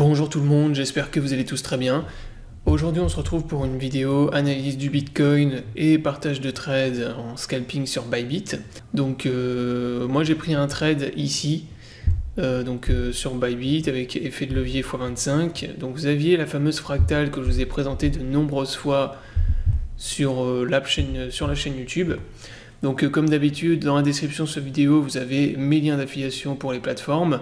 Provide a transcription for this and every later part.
Bonjour tout le monde, j'espère que vous allez tous très bien. Aujourd'hui on se retrouve pour une vidéo analyse du Bitcoin et partage de trades en scalping sur Bybit. Donc moi j'ai pris un trade ici, sur Bybit avec effet de levier x25. Donc vous aviez la fameuse fractale que je vous ai présentée de nombreuses fois sur la chaîne YouTube. Donc comme d'habitude dans la description de cette vidéo vous avez mes liens d'affiliation pour les plateformes.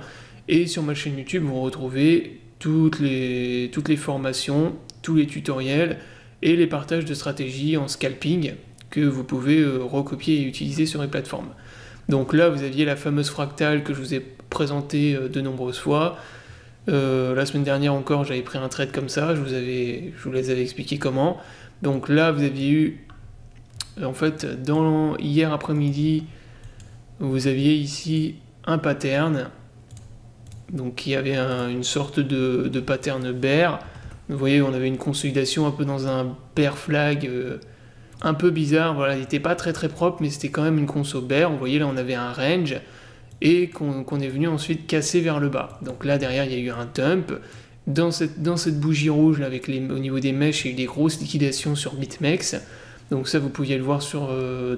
Et sur ma chaîne YouTube, vous retrouvez toutes les formations, tous les tutoriels et les partages de stratégies en scalping que vous pouvez recopier et utiliser sur les plateformes. Donc là, vous aviez la fameuse fractale que je vous ai présentée de nombreuses fois. La semaine dernière encore, j'avais pris un trade comme ça, je vous les avais expliqué comment. Donc là, vous aviez eu, en fait, hier après-midi, vous aviez ici un pattern. Donc il y avait une sorte de pattern bear. Vous voyez, on avait une consolidation un peu dans un bear flag un peu bizarre. Voilà, il n'était pas très propre, mais c'était quand même une conso bear. Vous voyez, là on avait un range et qu'on est venu ensuite casser vers le bas. Donc là derrière il y a eu un dump. Dans cette bougie rouge, là, au niveau des mèches, il y a eu des grosses liquidations sur BitMEX. Donc ça vous pouviez le voir sur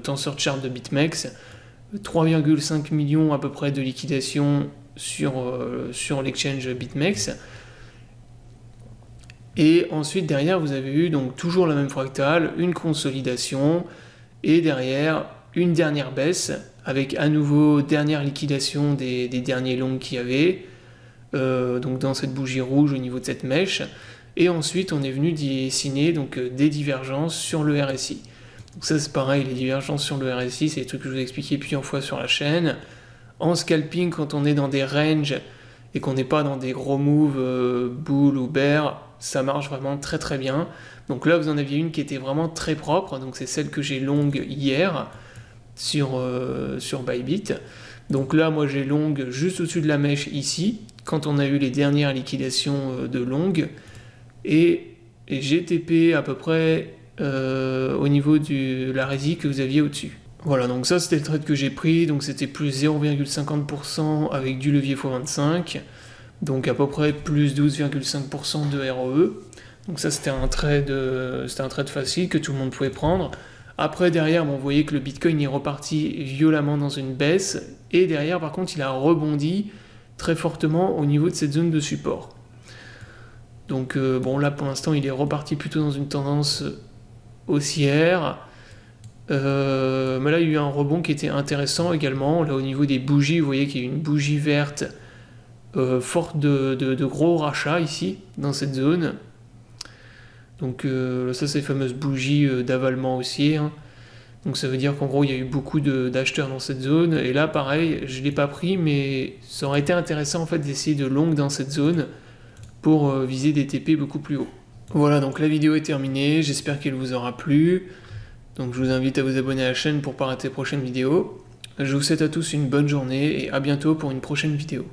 Tensor Chart de BitMEX. 3,5 millions à peu près de liquidation sur l'exchange BitMEX. Et ensuite derrière vous avez eu donc toujours la même fractale, une consolidation et derrière une dernière baisse avec à nouveau dernière liquidation des derniers longs qu'il y avait donc dans cette bougie rouge au niveau de cette mèche. Et ensuite on est venu dessiner donc des divergences sur le RSI. Donc ça c'est pareil, les divergences sur le RSI c'est des trucs que je vous ai expliqué plusieurs fois sur la chaîne. En scalping, quand on est dans des ranges et qu'on n'est pas dans des gros moves bull ou bear, ça marche vraiment très bien. Donc là, vous en aviez une qui était vraiment très propre, donc c'est celle que j'ai long hier sur Bybit. Donc là, moi j'ai long juste au-dessus de la mèche ici, quand on a eu les dernières liquidations de long, et GTP à peu près au niveau de la RSI que vous aviez au-dessus. Voilà, donc ça c'était le trade que j'ai pris, donc c'était plus 0,50% avec du levier x25, donc à peu près plus 12,5% de ROE. Donc ça c'était un trade facile que tout le monde pouvait prendre. Après derrière, bon, vous voyez que le Bitcoin est reparti violemment dans une baisse, et derrière par contre il a rebondi très fortement au niveau de cette zone de support. Donc bon là pour l'instant il est reparti plutôt dans une tendance haussière. Mais là il y a eu un rebond qui était intéressant également. Là au niveau des bougies, vous voyez qu'il y a une bougie verte forte de gros rachats ici dans cette zone. Donc ça c'est les fameuses bougies d'avalement haussier, hein. Donc ça veut dire qu'en gros il y a eu beaucoup d'acheteurs dans cette zone. Et là pareil, je ne l'ai pas pris, mais ça aurait été intéressant en fait d'essayer de long dans cette zone pour viser des TP beaucoup plus haut. Voilà, donc la vidéo est terminée, j'espère qu'elle vous aura plu. Donc je vous invite à vous abonner à la chaîne pour ne pas rater les prochaines vidéos. Je vous souhaite à tous une bonne journée et à bientôt pour une prochaine vidéo.